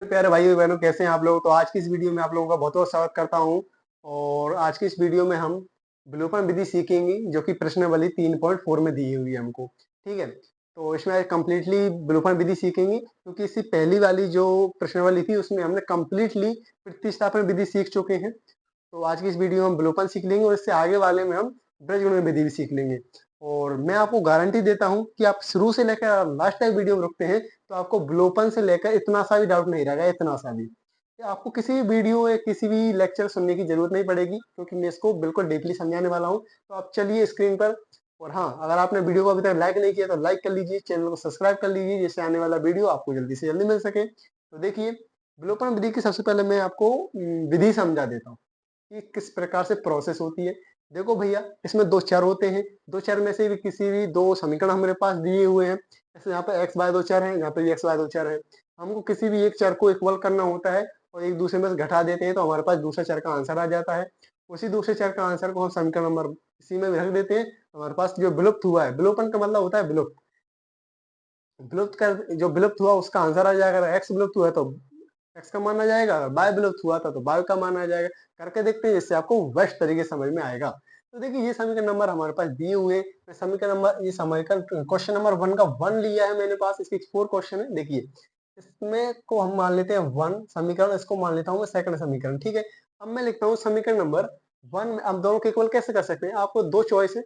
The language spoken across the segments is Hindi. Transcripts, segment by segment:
प्यारे भाइयों बहनों, कैसे हैं आप लोग। तो आज की इस वीडियो में आप लोगों का बहुत बहुत स्वागत करता हूं। और आज की इस वीडियो में हम विलोपन विधि सीखेंगे जो कि प्रश्नावली 3.4 में दी हुई है हमको। ठीक है, तो इसमें कंप्लीटली विलोपन विधि सीखेंगे क्योंकि इससे पहली वाली जो प्रश्नावली थी उसमें हमने कंप्लीटली प्रतिस्थापन विधि सीख चुके हैं। तो आज की इस वीडियो में हम विलोपन सीख लेंगे और इससे आगे वाले में हम बीजगणित विधि भी सीख लेंगे। और मैं आपको गारंटी देता हूं कि आप शुरू से लेकर लास्ट तक वीडियो में रुकते हैं तो आपको विलोपन से लेकर इतना सा भी डाउट नहीं रहेगा, इतना सा भी। कि आपको किसी भी वीडियो या किसी भी लेक्चर सुनने की जरूरत नहीं पड़ेगी क्योंकि मैं इसको बिल्कुल डीपली समझाने वाला हूँ। तो आप चलिए स्क्रीन पर। और हाँ, अगर आपने वीडियो को अभी तक लाइक नहीं किया तो लाइक कर लीजिए, चैनल को सब्सक्राइब कर लीजिए जिससे आने वाला वीडियो आपको जल्दी से जल्दी मिल सके। तो देखिए, विलोपन विधि की सबसे पहले मैं आपको विधि समझा देता हूँ कि किस प्रकार से प्रोसेस होती है। देखो भैया, इसमें दो चर होते हैं। दो चर में से भी किसी भी दो समीकरण हमारे पास दिए हुए हैं। जैसे यहाँ पे एक्स बाय दो चर है, यहाँ पे भी एक्स बाय दो चर है। हमको किसी भी एक चर को इक्वल करना होता है और एक दूसरे में से घटा देते हैं तो हमारे पास दूसरा चर का आंसर आ जाता है। उसी दूसरे चर का आंसर को हम समीकरण नंबर इसी में रख देते हैं। हमारे पास जो विलुप्त हुआ है, विलोपन का मतलब होता है विलुप्त। विलुप्त कर जो विलुप्त हुआ उसका आंसर आ जाएगा। अगर एक्स विलुप्त हुआ है तो एक्स का मान आ जाएगा, अगर बाय विलुप्त हुआ था तो बाय का मान आ जाएगा। करके देखते हैं, इससे आपको बेस्ट तरीके से समझ में आएगा। तो देखिए, ये समीकरण नंबर हमारे पास दिए हुए हैं। मैं समीकरण नंबर, ये समीकरण क्वेश्चन नंबर 1 का 1 लिया है मेरे पास। इसके 4 क्वेश्चन है। देखिए, इसमें को हम मान लेते हैं 1 समीकरण, इसको मान लेता हूँ मैं सेकंड समीकरण। ठीक है, अब मैं लिखता हूँ समीकरण नंबर 1। अब दोनों के इक्वल कैसे कर सकते हैं, आपको दो चॉइस है।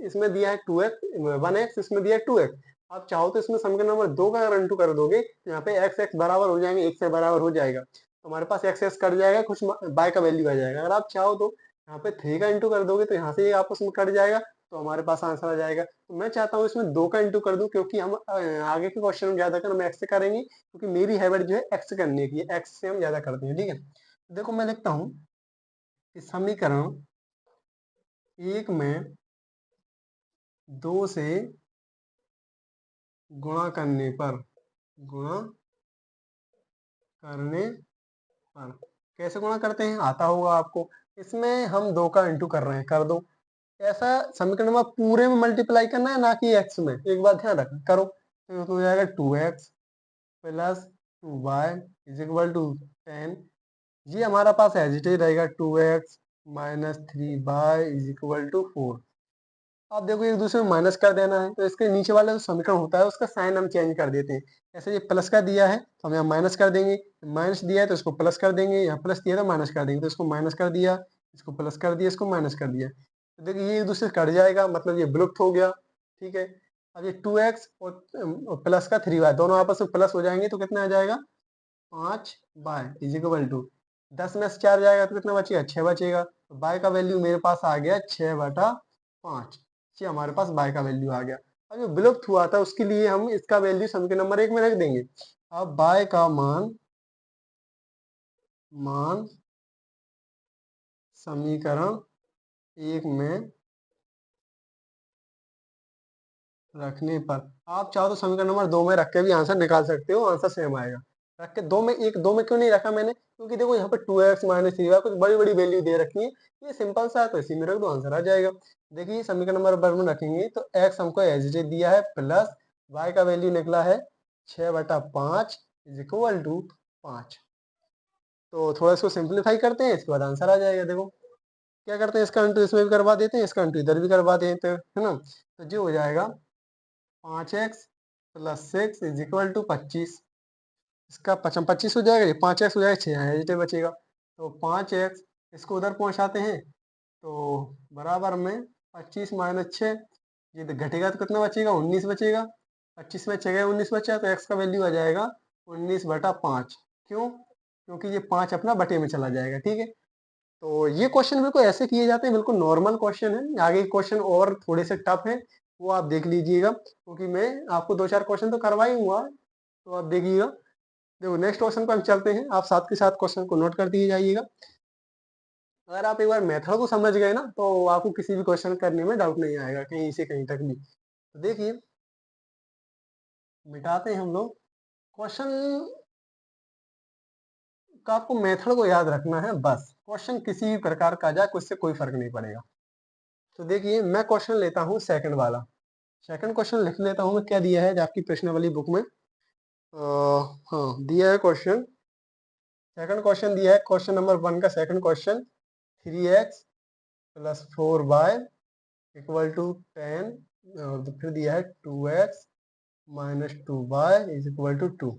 इसमें दिया है 2x 1x, इसमें दिया है 2x। आप चाहो तो इसमें समीकरण नंबर 2 का अगर इंटू कर दोगे तो यहाँ पे एक्स एक्स बराबर हो जाएंगे, एक से बराबर हो जाएगा तो हमारे पास एक्स एक्स कट जाएगा, कुछ बाय का वैल्यू आ जाएगा। अगर आप चाहो तो यहाँ पे 3 का इंटू कर दोगे तो यहाँ से ये आपस में कट जाएगा तो हमारे पास आंसर आ जाएगा। तो मैं चाहता हूँ इसमें 2 का इंटू कर दूं क्योंकि हम आगे के क्वेश्चन में ज्यादातर हम एक्स से करेंगे क्योंकि मेरी हैबिट जो है एक्स से करने की है, एक्स से हम ज्यादा करते हैं। ठीक है, देखो मैं लिखता हूँ कि समीकरण 1 में 2 से गुणा करने पर, गुणा करने पर कैसे गुणा करते हैं आता होगा आपको। इसमें हम 2 का इंटू कर रहे हैं, कर दो। ऐसा समीकरण में पूरे में मल्टीप्लाई करना है, ना कि एक्स में। एक बात ध्यान रखना, करो तो हो जाएगा 2x plus 2y is equal to 10। ये हमारा पास एज इट इज रहेगा 2x minus 3y is equal to 4। अब देखो, एक दूसरे में माइनस कर देना है तो इसके नीचे वाला जो समीकरण होता है उसका साइन हम चेंज कर देते हैं। ऐसे ये प्लस का दिया है तो हम यहाँ माइनस कर देंगे, माइनस दिया है तो इसको प्लस कर देंगे, यहाँ प्लस दिया है तो माइनस कर देंगे। तो इसको माइनस कर दिया, इसको प्लस कर दिया, इसको माइनस कर दिया। तो देखिए, ये एक दूसरे से कट जाएगा, मतलब ये विलुप्त हो गया। ठीक है, अब ये 2x और प्लस का 3y दोनों आपस में प्लस हो जाएंगे तो कितना आ जाएगा, 5y इज इक्वल टू 10 में से 4 जाएगा तो कितना बचेगा, 6 बचेगा। तो बाय का वैल्यू मेरे पास आ गया 6/5। ये हमारे पास बाय का वैल्यू आ गया। अब जो विलुप्त हुआ था उसके लिए हम इसका वैल्यू समीकरण नंबर 1 में रख देंगे। अब बाय का मान मान समीकरण 1 में रखने पर, आप चाहो तो समीकरण नंबर 2 में रख के भी आंसर निकाल सकते हो, आंसर सेम आएगा। रख के दो में क्यों नहीं रखा मैंने, क्योंकि देखो यहाँ पे 2x माइनस 3y कुछ बड़ी बड़ी वैल्यू दे रखी है। ये सिंपल सा है तो इसी में रख दो, आंसर आ जाएगा। देखिए, समीकरण नंबर 1 में रखेंगे तो x हमको एज इट इज दिया है प्लस y का वैल्यू निकला है 6/5 इज इक्वल टू 5। तो थोड़ा इसको सिंप्लीफाई करते हैं, इसके बाद आंसर आ जाएगा। देखो क्या करते हैं, इसका इंटू इसमें भी करवा देते हैं, इसका इंटू इधर भी करवा देते हैं, है ना। तो जो हो जाएगा 5x plus 6 is equal to 25। इसका 25 हो जाएगा, ये 5x हो जाएगा, 6 एच बचेगा। तो 5x इसको उधर पहुंचाते हैं तो बराबर में 25 माइनस 6, ये तो घटेगा तो कितना बचेगा, 19 बचेगा। 25 में 6 गए 19 बचा तो x का वैल्यू आ जाएगा 19/5। क्यों, क्योंकि ये 5 अपना बटे में चला जाएगा। ठीक है, तो ये क्वेश्चन बिल्कुल ऐसे किए जाते हैं, बिल्कुल नॉर्मल क्वेश्चन है। आगे क्वेश्चन और थोड़े से टफ है, वो आप देख लीजिएगा क्योंकि मैं आपको 2-4 क्वेश्चन तो करवा ही हुआ, तो आप देखिएगा। देखो, नेक्स्ट क्वेश्चन पर हम चलते हैं, आप साथ के साथ क्वेश्चन को नोट कर दिए जाइएगा। अगर आप एक बार मेथड को समझ गए ना तो आपको किसी भी क्वेश्चन करने में डाउट नहीं आएगा, कहीं से कहीं तक भी। तो देखिए, मिटाते हैं हम लोग क्वेश्चन का। आपको मेथड को याद रखना है बस, क्वेश्चन किसी भी प्रकार का जाए उससे कोई फर्क नहीं पड़ेगा। तो देखिए, मैं क्वेश्चन लेता हूँ सेकंड वाला। सेकंड क्वेश्चन लिख लेता हूँ मैं, क्या दिया है आपकी प्रश्नावली बुक में। हाँ, दिया है क्वेश्चन सेकंड क्वेश्चन दिया है, क्वेश्चन नंबर 1 का second question, 3x plus 4y equal to 10, और तो फिर दिया है 2x minus 2y is equal to 2।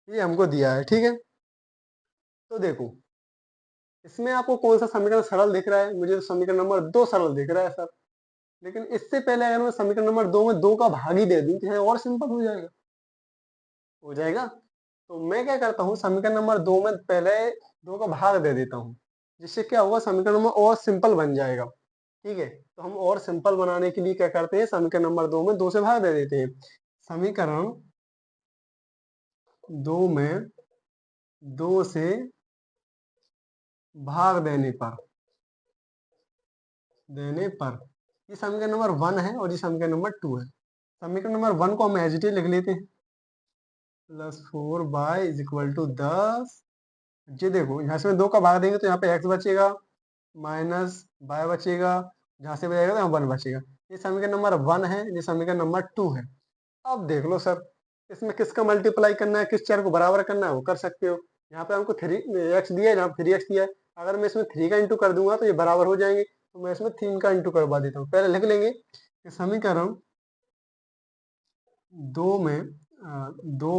ये हमको दिया है, ठीक है। तो देखो इसमें आपको कौन सा समीकरण सरल दिख रहा है? मुझे तो समीकरण नंबर 2 सरल दिख रहा है सर। लेकिन इससे पहले अगर मैं समीकरण नंबर 2 में 2 का भाग ही दे दूं तो और सिंपल हो जाएगा। तो मैं क्या करता हूँ, समीकरण नंबर 2 में पहले 2 का भाग दे देता हूँ, जिससे क्या होगा, समीकरण नंबर और सिंपल बन जाएगा। ठीक है, तो हम और सिंपल बनाने के लिए क्या करते हैं, समीकरण नंबर 2 में 2 से भाग दे देते हैं। समीकरण 2 में 2 से भाग देने पर ये समीकरण नंबर 1 है और ये समीकरण नंबर 2 है। समीकरण नंबर 1 को हम एज इट इज लिख लेते हैं, plus 4y is equal to 10। ये देखो यहाँ से मैं 2 का भाग देंगे तो यहाँ पे x बचेगा, माइनस y बचेगा, जहाँ से बचेगा तो यहाँ 1 बचेगा। ये समीकरण नंबर 1 है, ये समीकरण नंबर 2 है। अब देख लो सर, इसमें किसका मल्टीप्लाई करना है, किस चर को बराबर करना है वो कर सकते हो। यहाँ पे हमको 3x दिया है, यहाँ 3x दिया है। अगर मैं इसमें 3 का इंटू कर दूंगा तो ये बराबर हो जाएंगे, तो मैं इसमें 3 का इंटू करवा देता हूँ। पहले लिख लेंगे कि समीकरण 2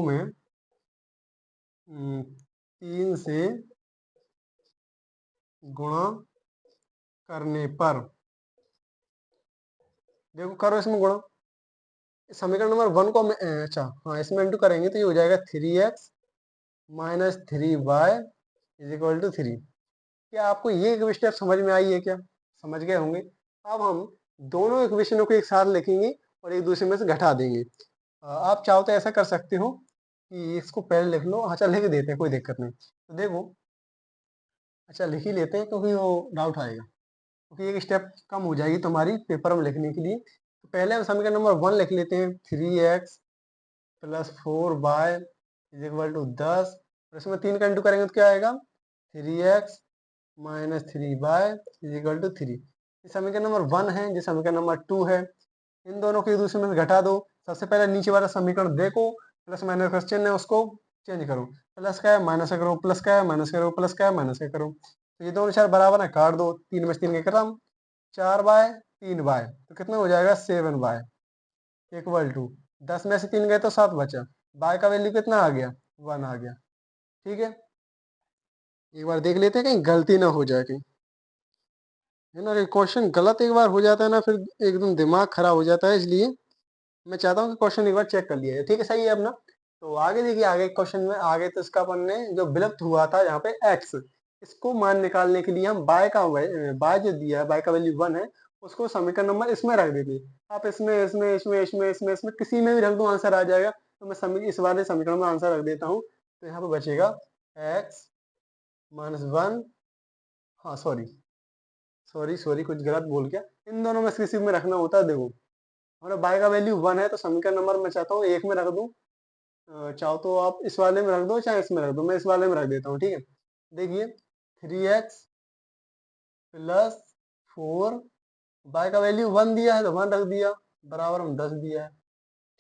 में 3 से गुणा करने पर, देखो करो इसमें गुणा, समीकरण नंबर 1 को हम अच्छा हाँ इसमें इंटू करेंगे तो ये हो जाएगा 3x minus 3y is equal to 3। क्या आपको ये स्टेप समझ में आई है क्या? समझ गए होंगे। अब हम दोनों इक्वेशनों को एक साथ लिखेंगे और एक दूसरे में से घटा देंगे। आप चाहो तो ऐसा कर सकते हो कि इसको पहले लिख लो, अच्छा लिख देते हैं, कोई दिक्कत नहीं। तो देखो, अच्छा लिख ही लेते हैं क्योंकि वो डाउट आएगा, क्योंकि एक स्टेप कम हो जाएगी तुम्हारी पेपर में लिखने के लिए। तो पहले हम समीकरण नंबर 1 लिख लेते हैं, 3x plus 4y is equal to 10, और इसमें 3 का इंटू करेंगे तो क्या आएगा, 3x minus 3y is equal to 3। ये समीकरण नंबर 1 है, ये समीकरण नंबर 2 है। इन दोनों को एक दूसरे में से घटा दो। सबसे पहले नीचे वाला समीकरण देखो, प्लस माइनस क्वेश्चन है उसको चेंज करो, प्लस का है माइनस का करो, प्लस का है माइनस करो, प्लस का है माइनस का करो। तो ये दोनों चार बराबर है, काट दो, 3 में से 3 के क्रम, 4y 3y, तो कितना हो जाएगा 7y इक्वल टू 10 में से 3 गए तो 7 बचा, y का वैल्यू कितना आ गया, 1 आ गया। ठीक है, एक बार देख लेते हैं कहीं गलती ना हो जाए कहीं, है ना। क्वेश्चन गलत एक बार हो जाता है ना, फिर एकदम दिमाग खराब हो जाता है, इसलिए मैं चाहता हूँ कि क्वेश्चन एक बार चेक कर लिया जाए। ठीक है, सही है अपना। तो आगे देखिए, आगे क्वेश्चन में आगे तो इसका अपन ने जो विलुप्त हुआ था यहाँ पे x, इसको मान निकालने के लिए हम y जो दिया है, y का वैल्यू 1 है, उसको समीकरण नंबर इसमें रख देते हैं। आप इसमें किसी में भी रख दो आंसर आ जाएगा। तो मैं इस वाले समीकरण में आंसर रख देता हूँ, तो यहाँ पे बचेगा x माइनस 1, हाँ सॉरी सॉरी सॉरी कुछ गलत बोल गया, इन दोनों में से किसी में रखना होता है। देखो हमारा बाय का वैल्यू 1 है, तो समीकरण नंबर मैं चाहता हूँ एक में रख दूं। चाहो तो आप इस वाले में रख दो, चाहे इसमें रख दो, मैं इस वाले में रख देता हूँ। ठीक है, देखिए 3x प्लस 4, बाय का वैल्यू 1 दिया है तो 1 रख दिया, बराबर हम 10 दिया है।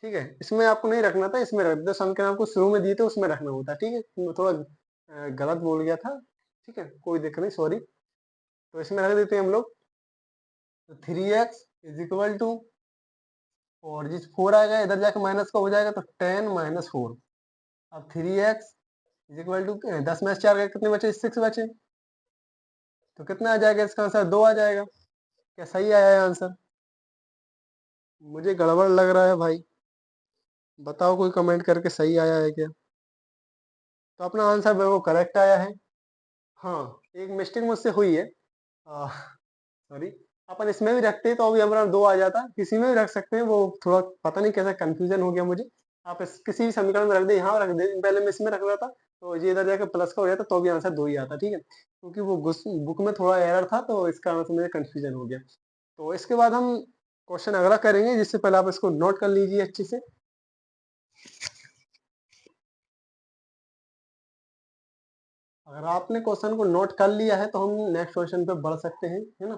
ठीक है, इसमें आपको नहीं रखना था, इसमें रख दो, समीकरण आपको शुरू में दिए थे उसमें रखना होता। ठीक है, मैं थोड़ा गलत बोल गया था। ठीक है, कोई दिक्कत नहीं, सॉरी। तो इसमें रख देते हैं हम लोग, तो 3x इज इक्वल टू, और जिस 4 आएगा इधर जाके माइनस का हो जाएगा, तो 10 माइनस 4। अब 3x इज इक्वल टू 10 में से 4 गए कितने बचे, 6 बचे, तो कितना आ जाएगा इसका आंसर, 2 आ जाएगा। क्या सही आया है आंसर? मुझे गड़बड़ लग रहा है भाई, बताओ कोई कमेंट करके सही आया है क्या। तो अपना आंसर बिल्कुल करेक्ट आया है। हाँ, एक मिस्टेक मुझसे हुई है, सॉरी। अपन इसमें भी रखते तो अभी हमारा 2 आ जाता, किसी में भी रख सकते हैं, वो थोड़ा पता नहीं कैसा कंफ्यूजन हो गया मुझे। आप किसी भी समीकरण में रख दे, यहाँ रख दे, पहले मैं इसमें रख रहा था तो ये इधर जाकर प्लस का हो जाता तो भी आंसर 2 ही आता। ठीक है, क्योंकि वो बुक में थोड़ा एरर था तो इस कारण से मुझे कंफ्यूजन हो गया। तो इसके बाद हम क्वेश्चन अगला करेंगे, जिससे पहले आप इसको नोट कर लीजिए अच्छे से। अगर आपने क्वेश्चन को नोट कर लिया है तो हम नेक्स्ट क्वेश्चन पे बढ़ सकते हैं, है ना।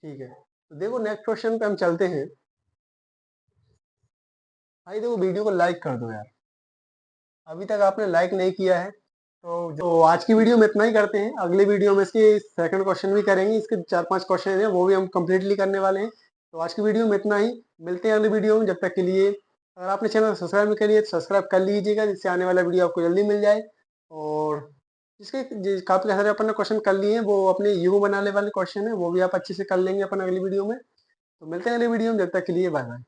ठीक है, तो देखो नेक्स्ट क्वेश्चन पे हम चलते हैं। भाई देखो वीडियो को लाइक कर दो यार। अभी तक आपने लाइक नहीं किया है तो आज की वीडियो में इतना ही करते हैं। अगली वीडियो में इसके सेकंड क्वेश्चन भी करेंगे, इसके 4-5 क्वेश्चन हैं वो भी हम कंप्लीटली करने वाले हैं। तो आज की वीडियो में इतना ही, मिलते हैं अगली वीडियो में। जब तक के लिए अगर आपने चैनल सब्सक्राइब नहीं किया तो सब्सक्राइब कर लीजिएगा, जिससे आने वाला वीडियो आपको जल्दी मिल जाए। और इसके काफ़ी सारे अपन ने क्वेश्चन कर लिए हैं, वो अपने यू बनाने वाले क्वेश्चन है, वो भी आप अच्छे से कर लेंगे अपन अगली वीडियो में। तो मिलते हैं अगली वीडियो में, जब तक के लिए बाय बाय।